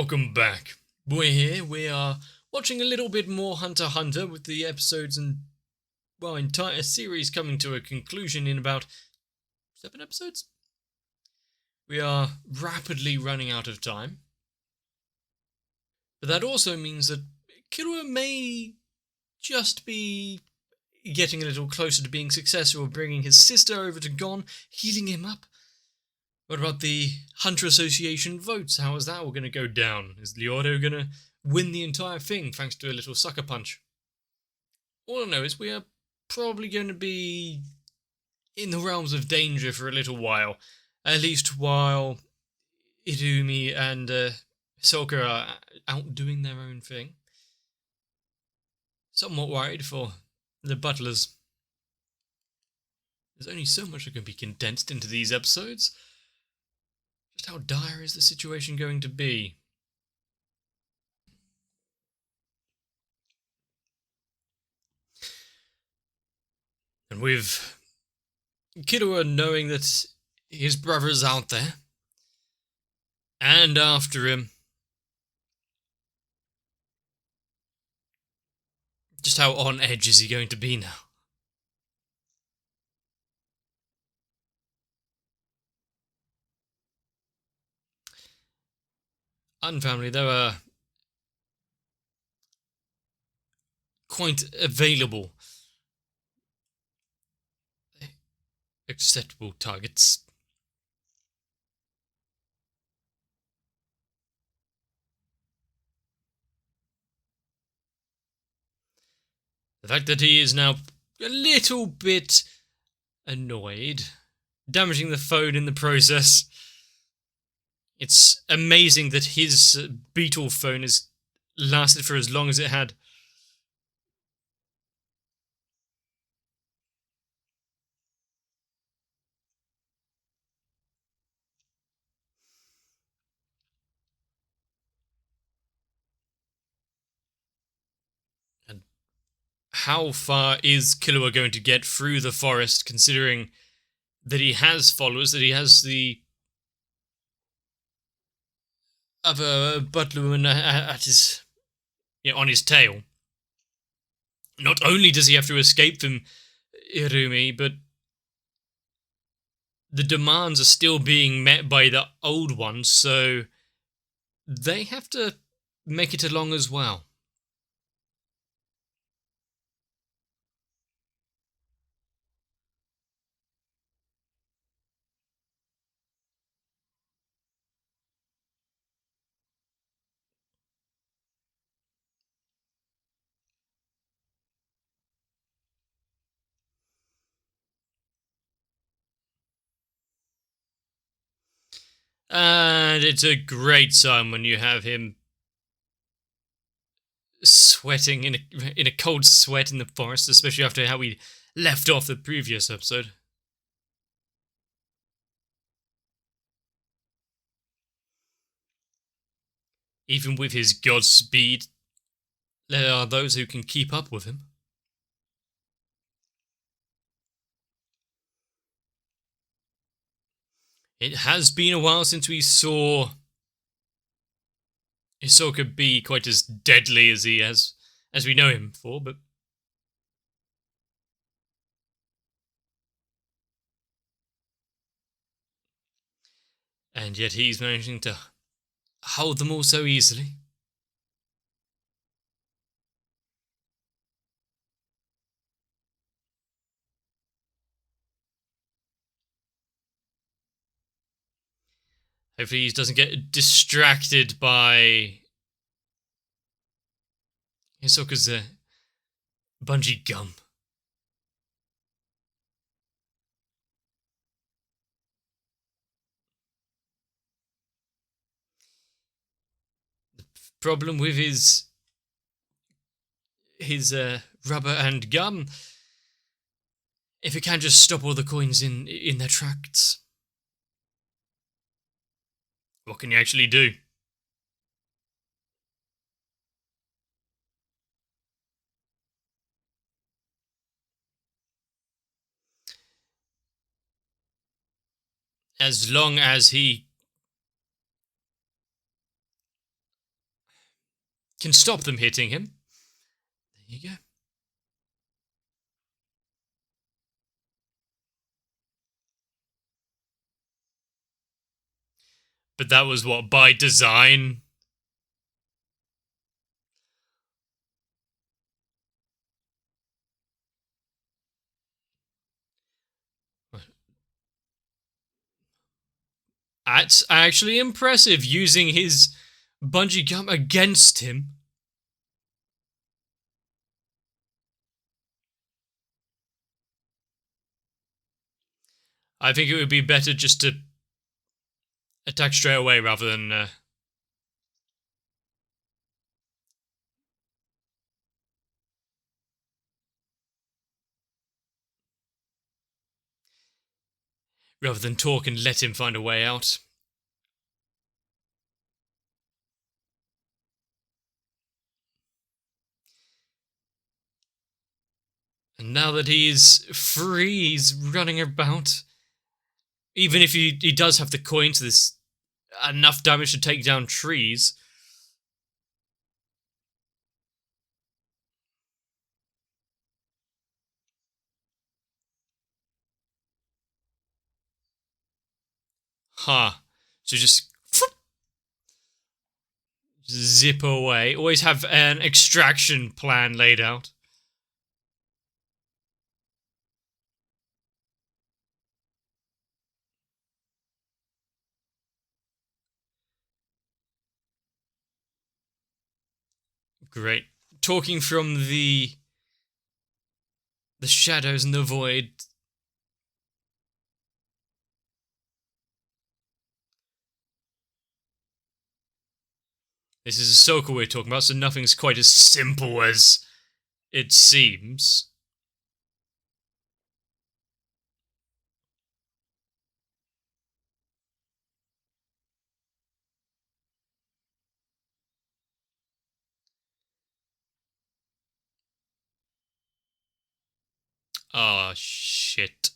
Welcome back. We're here. We are watching a little bit more Hunter x Hunter with the episodes and, well, entire series coming to a conclusion in about 7 episodes. We are rapidly running out of time. But that also means that Killua may just be getting a little closer to being successful, bringing his sister over to Gon, healing him up. What about the Hunter Association votes? How is that all going to go down? Is Leodo going to win the entire thing thanks to a little sucker punch? All I know is we are probably going to be in the realms of danger for a little while. At least while Irumi and Hisoka are out doing their own thing. Somewhat worried for the butlers. There's only so much that can be condensed into these episodes. Just how dire is the situation going to be? And with Killua knowing that his brother's out there and after him, just how on edge is he going to be now? Unfamily, they were quite available, acceptable targets. The fact that he is now a little bit annoyed, damaging the phone in the process. It's amazing that his Beetle phone has lasted for as long as it had. And how far is Killua going to get through the forest, considering that he has followers, that he has the other butlerwoman at his, on his tail? Not only does he have to escape from Irumi, but the demands are still being met by the old ones, so they have to make it along as well. And it's a great sign when you have him sweating in a cold sweat in the forest, especially after how we left off the previous episode. Even with his god speed, there are those who can keep up with him. It has been a while since we saw Hisoka be quite as deadly as he has, as we know him for, but and yet he's managing to hold them all so easily. Hopefully he doesn't get distracted by Hisoka's bungee gum. The problem with his rubber and gum, if it can just stop all the coins in their tracks, what can you actually do? As long as he can stop them hitting him. There you go. But that was what, by design? That's actually impressive, using his bungee jump against him. I think it would be better just to attack straight away rather than... rather than talk and let him find a way out. And now that he's free, he's running about. Even if he does have the coins, there's enough damage to take down trees. Huh. So just zip away. Always have an extraction plan laid out. Great. Talking from the shadows and the void. This is Ahsoka we're talking about, so nothing's quite as simple as it seems. Oh, shit.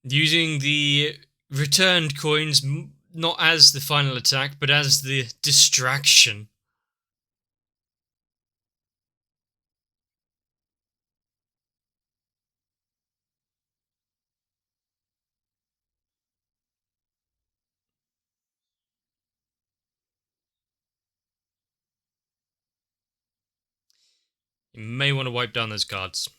Using the returned coins not as the final attack, but as the distraction. You may want to wipe down those cards.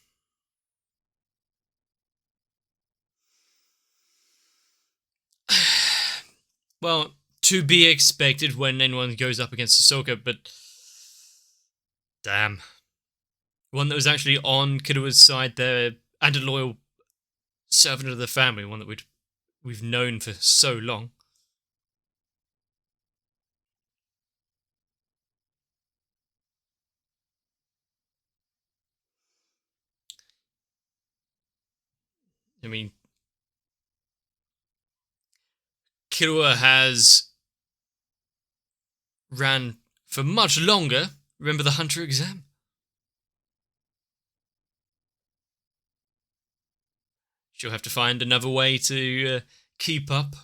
Well, to be expected when anyone goes up against Ahsoka, but... damn. One that was actually on Killua side there, and a loyal servant of the family, one that we've known for so long. I mean, Killua has ran for much longer. Remember the Hunter exam? She'll have to find another way to keep up.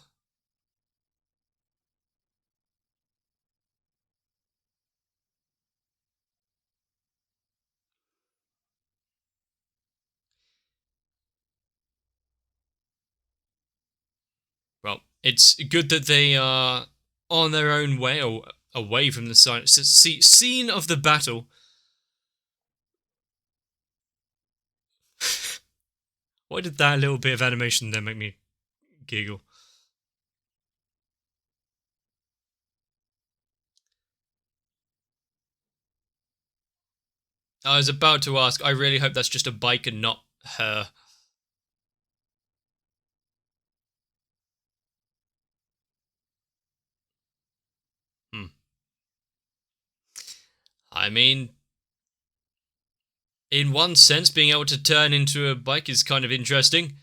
Well, it's good that they are on their own way, or away from the scene of the battle. Why did that little bit of animation there make me giggle? I was about to ask, I really hope that's just a bike and not her. I mean, in one sense, being able to turn into a bike is kind of interesting.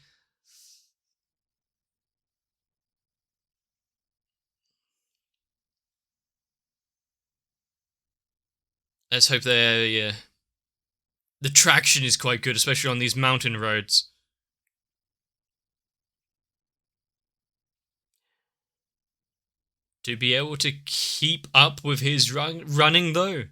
Let's hope the traction is quite good, especially on these mountain roads. to be able to keep up with his running, though.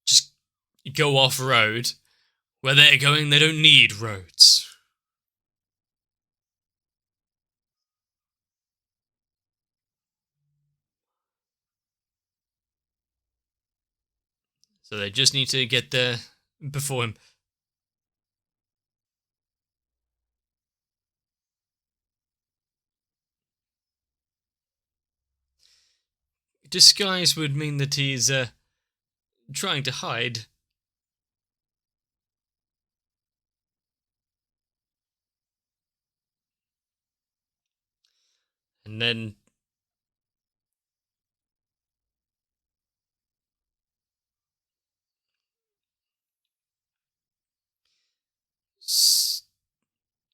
Just go off-road. Where they're going, they don't need roads. So they just need to get there before him. Disguise would mean that he's trying to hide. And then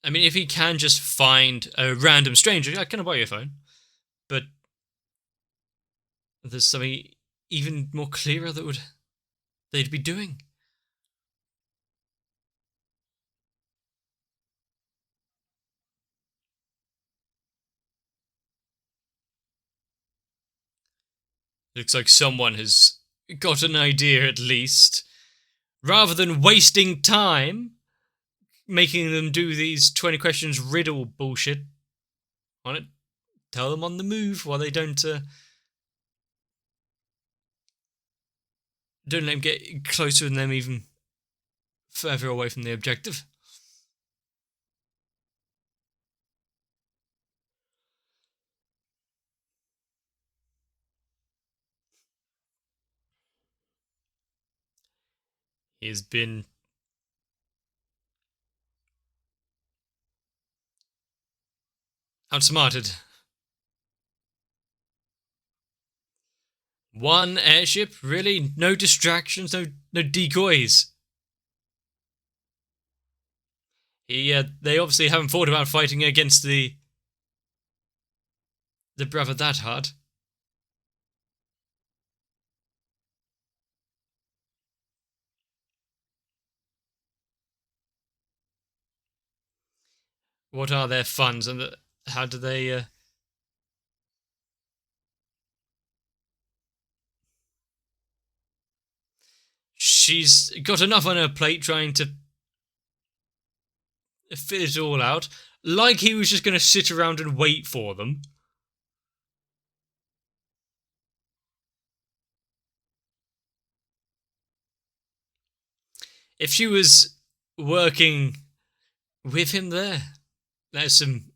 I mean, if he can just find a random stranger, I can buy your phone. But there's something even more clearer that they'd be doing. Looks like someone has got an idea at least. Rather than wasting time making them do these 20 questions riddle bullshit, why not tell them on the move while they don't let them get closer and them even further away from the objective. He has been outsmarted. One airship? Really? No distractions? No decoys? They obviously haven't thought about fighting against the brother that hard. What are their funds and how do they... She's got enough on her plate trying to fit it all out. Like he was just going to sit around and wait for them. If she was working with him there's some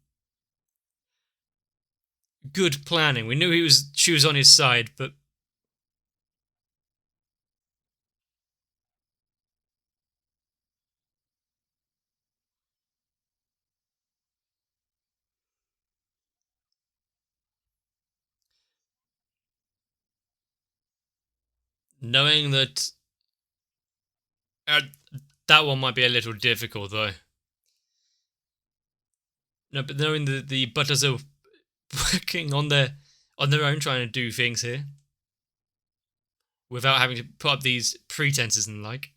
good planning. We knew she was on his side, but knowing that that one might be a little difficult, though. No, but knowing that the Butters are working on their own, trying to do things here, without having to put up these pretenses and the like.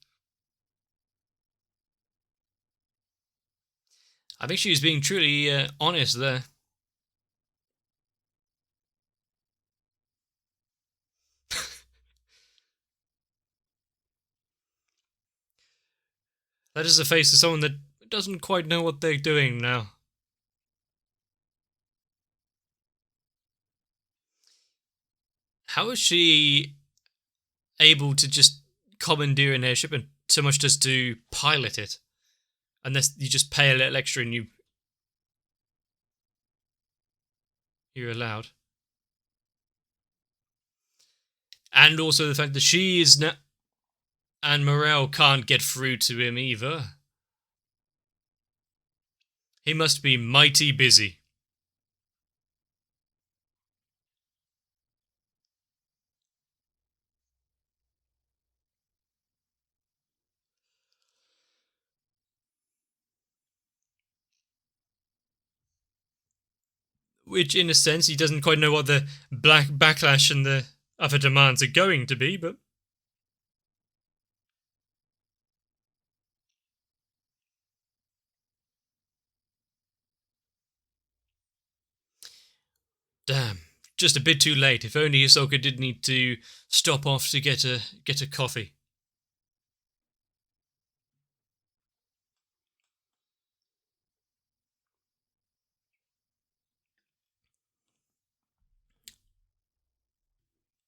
I think she was being truly honest there. That is the face of someone that doesn't quite know what they're doing now. How is she able to just commandeer an airship and so much as to pilot it? Unless you just pay a little extra and you're allowed. And also the fact that she is and Morel can't get through to him either. He must be mighty busy. Which, in a sense, he doesn't quite know what the backlash and the other demands are going to be, but Damn. Just a bit too late. If only Hisoka did need to stop off to get a coffee.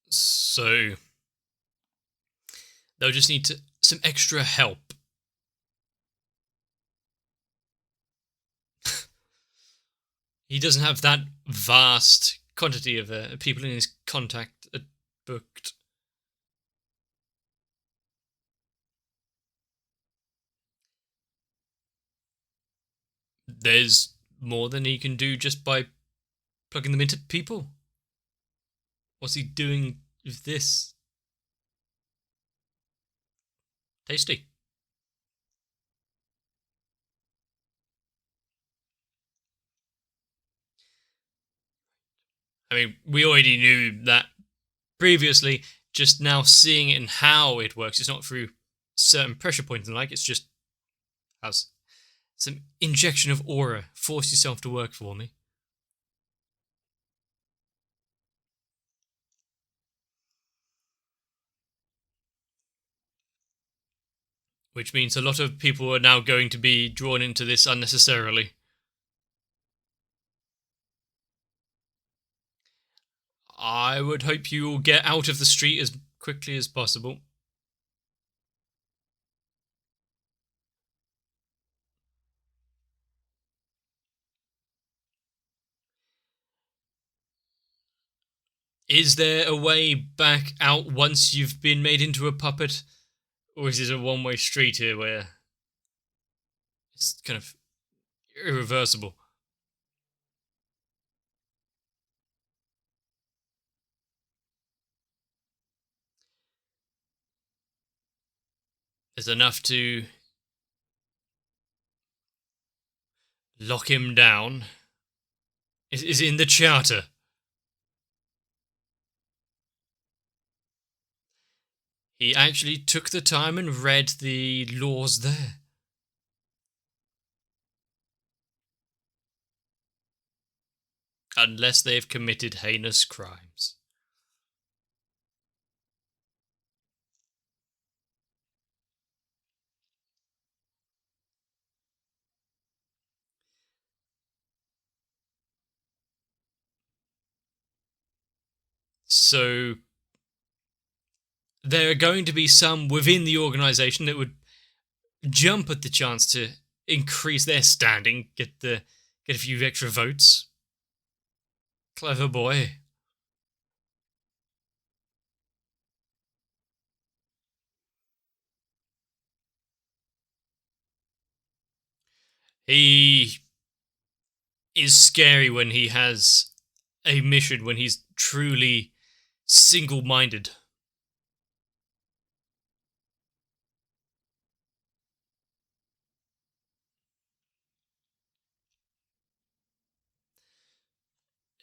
So they'll just need some extra help. He doesn't have that vast quantity of people in his contact booked. There's more than he can do just by plugging them into people. What's he doing with this? Tasty. I mean, we already knew that previously, just now seeing it and how it works. It's not through certain pressure points and it's just has some injection of aura. Force yourself to work for me. Which means a lot of people are now going to be drawn into this unnecessarily. I would hope you will get out of the street as quickly as possible. Is there a way back out once you've been made into a puppet? Or is it a one-way street here where it's kind of irreversible? There's enough to lock him down. Is it in the charter? He actually took the time and read the laws there. Unless they've committed heinous crimes. So there are going to be some within the organization that would jump at the chance to increase their standing, get a few extra votes. Clever boy. He is scary when he has a mission, when he's truly single-minded.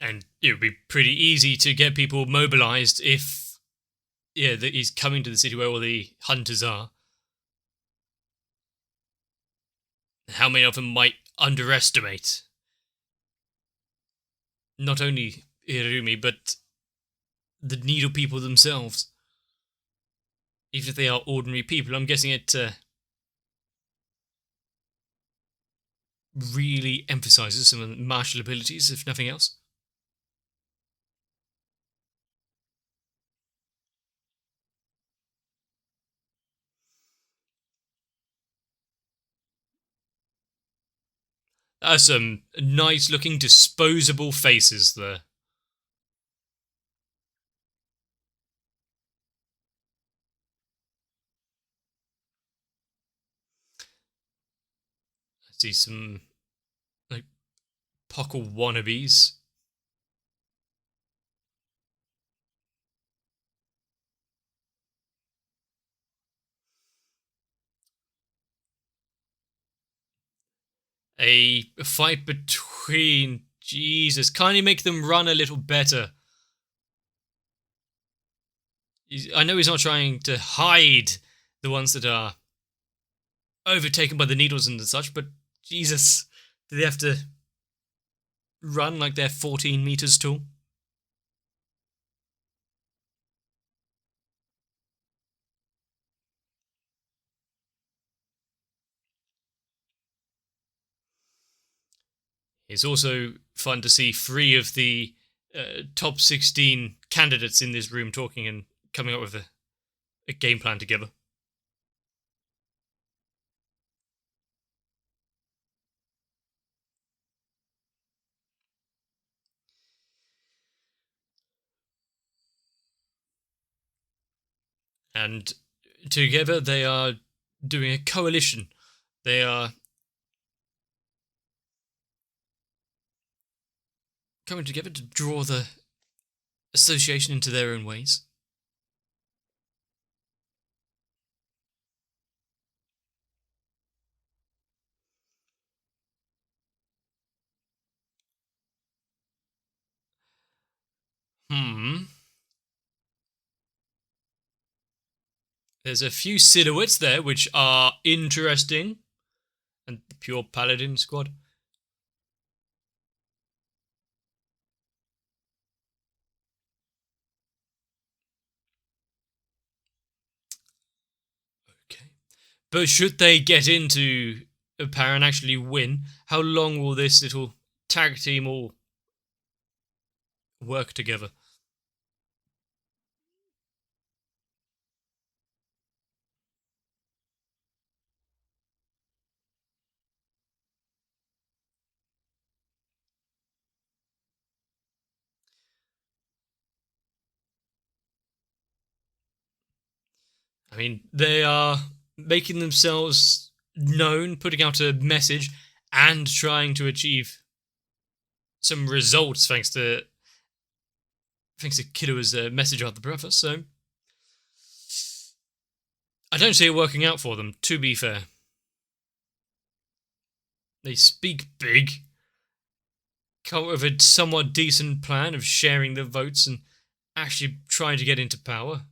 And it would be pretty easy to get people mobilized if, that he's coming to the city where all the hunters are. How many of them might underestimate not only Hirumi, but the Needle people themselves? Even if they are ordinary people, I'm guessing it really emphasizes some of the martial abilities, if nothing else. Some nice looking disposable faces there. I see some Puckle wannabes. A fight between... Jesus, can't you make them run a little better? I know he's not trying to hide the ones that are overtaken by the needles and such, but Jesus, do they have to run like they're 14 meters tall? It's also fun to see 3 of the top 16 candidates in this room talking and coming up with a game plan together. And together they are doing a coalition. They are coming together to draw the association into their own ways. There's a few silhouettes there which are interesting. And the pure paladin squad. Okay. But should they get into a pair and actually win, how long will this little tag team all work together? I mean, they are making themselves known, putting out a message, and trying to achieve some results thanks to Killua's message about the brother. So I don't see it working out for them, to be fair. They speak big, come up with a somewhat decent plan of sharing the votes and actually trying to get into power.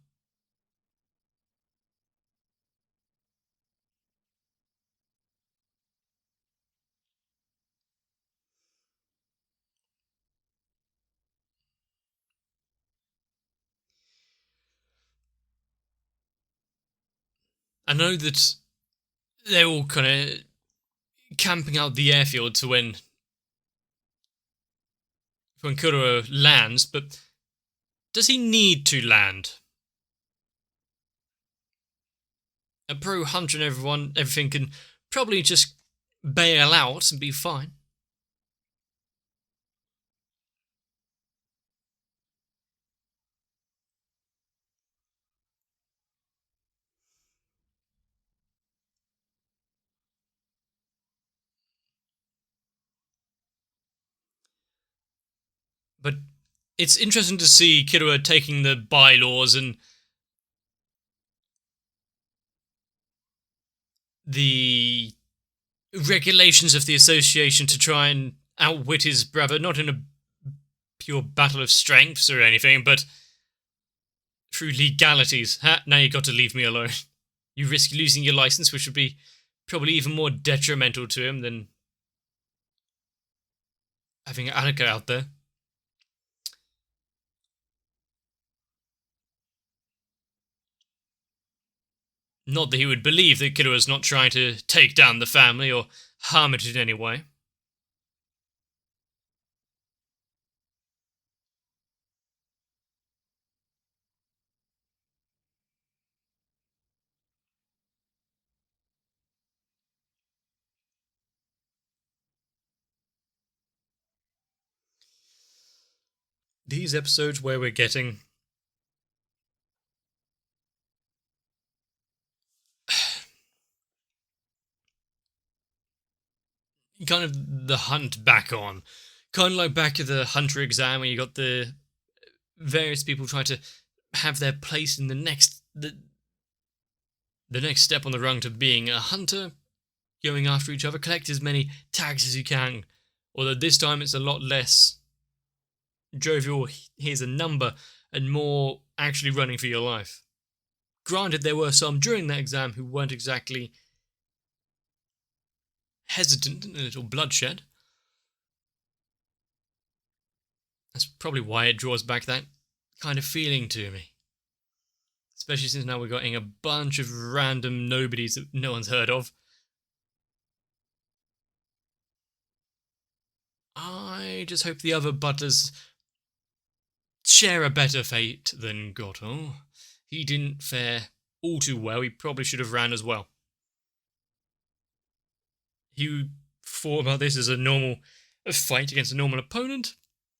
I know that they're all kind of camping out the airfield to when Kuro lands, but does he need to land? A pro hunter and everything can probably just bail out and be fine. But it's interesting to see Killua taking the bylaws and the regulations of the association to try and outwit his brother, not in a pure battle of strengths or anything, but through legalities. Now you got to leave me alone. You risk losing your license, which would be probably even more detrimental to him than having Annika out there. Not that he would believe that Killua was not trying to take down the family or harm it in any way. These episodes where we're getting kind of the hunt back on. Kind of like back at the hunter exam where you got the various people trying to have their place in the next step on the rung to being a hunter, going after each other, collect as many tags as you can. Although this time it's a lot less jovial, here's a number, and more actually running for your life. Granted, there were some during that exam who weren't exactly hesitant and a little bloodshed. That's probably why it draws back that kind of feeling to me. Especially since now we're getting a bunch of random nobodies that no one's heard of. I just hope the other butlers share a better fate than Goto. He didn't fare all too well. He probably should have ran as well. You thought about this as a fight against a normal opponent?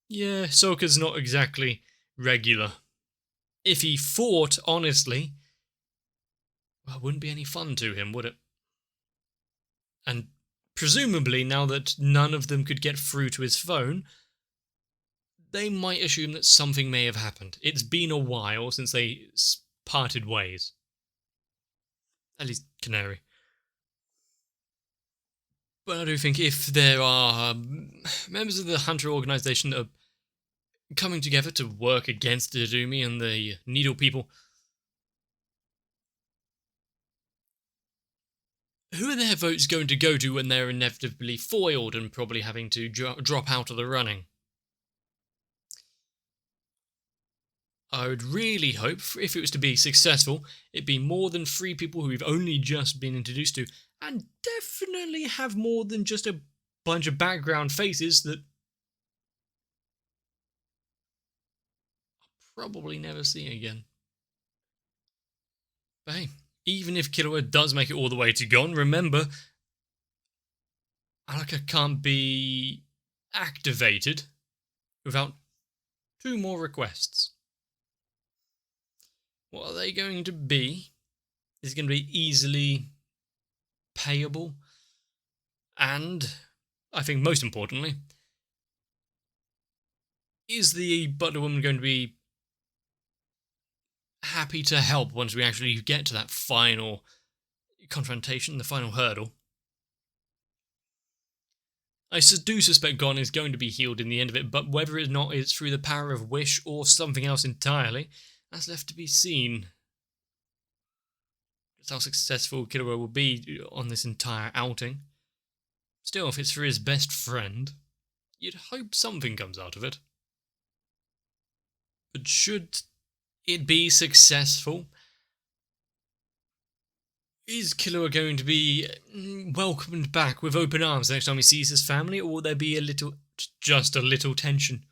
Yeah, Sokka's not exactly regular. If he fought honestly, well, it wouldn't be any fun to him, would it? And presumably, now that none of them could get through to his phone, they might assume that something may have happened. It's been a while since they parted ways. At least Canary. But I do think if there are members of the Hunter organization that are coming together to work against Irumi and the Needle people, who are their votes going to go to when they're inevitably foiled and probably having to drop out of the running? I would really hope, if it was to be successful, it'd be more than 3 people who we've only just been introduced to, and definitely have more than just a bunch of background faces that I'll probably never see again. But hey, even if Killua does make it all the way to Gon, remember, Alaka can't be activated without 2 more requests. What are they going to be? Is it going to be easily payable? And, I think most importantly, is the butler woman going to be happy to help once we actually get to that final confrontation, the final hurdle? I do suspect Gon is going to be healed in the end of it, but whether or not it's through the power of wish or something else entirely, that's left to be seen. Just how successful Killua will be on this entire outing. Still, if it's for his best friend, you'd hope something comes out of it. But should it be successful, is Killua going to be welcomed back with open arms next time he sees his family, or will there be just a little tension?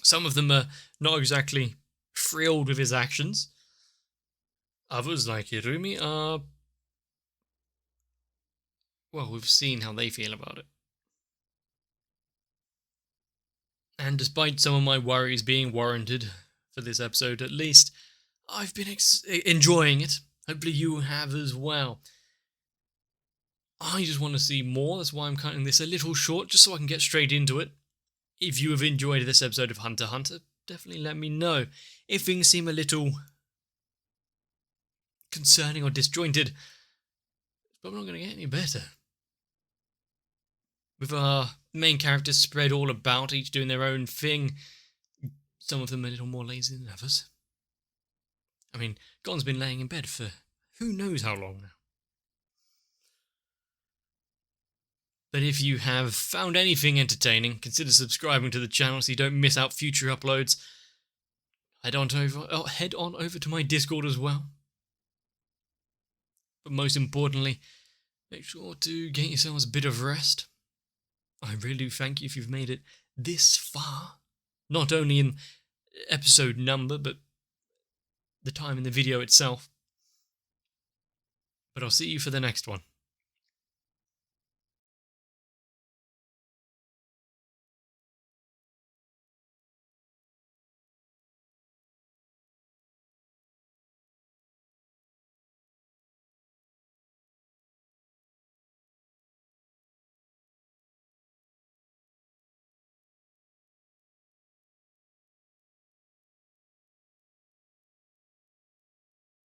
Some of them are not exactly thrilled with his actions. Others, like Irumi, are... well, we've seen how they feel about it. And despite some of my worries being warranted for this episode, at least, I've been enjoying it. Hopefully you have as well. I just want to see more. That's why I'm cutting this a little short, just so I can get straight into it. If you have enjoyed this episode of Hunter x Hunter, definitely let me know. If things seem a little concerning or disjointed, it's probably not going to get any better. With our main characters spread all about, each doing their own thing, some of them a little more lazy than others. I mean, Gon's been laying in bed for who knows how long now. But if you have found anything entertaining, consider subscribing to the channel so you don't miss out future uploads. Head on over to my Discord as well. But most importantly, make sure to get yourselves a bit of rest. I really do thank you if you've made it this far. Not only in episode number, but the time in the video itself. But I'll see you for the next one.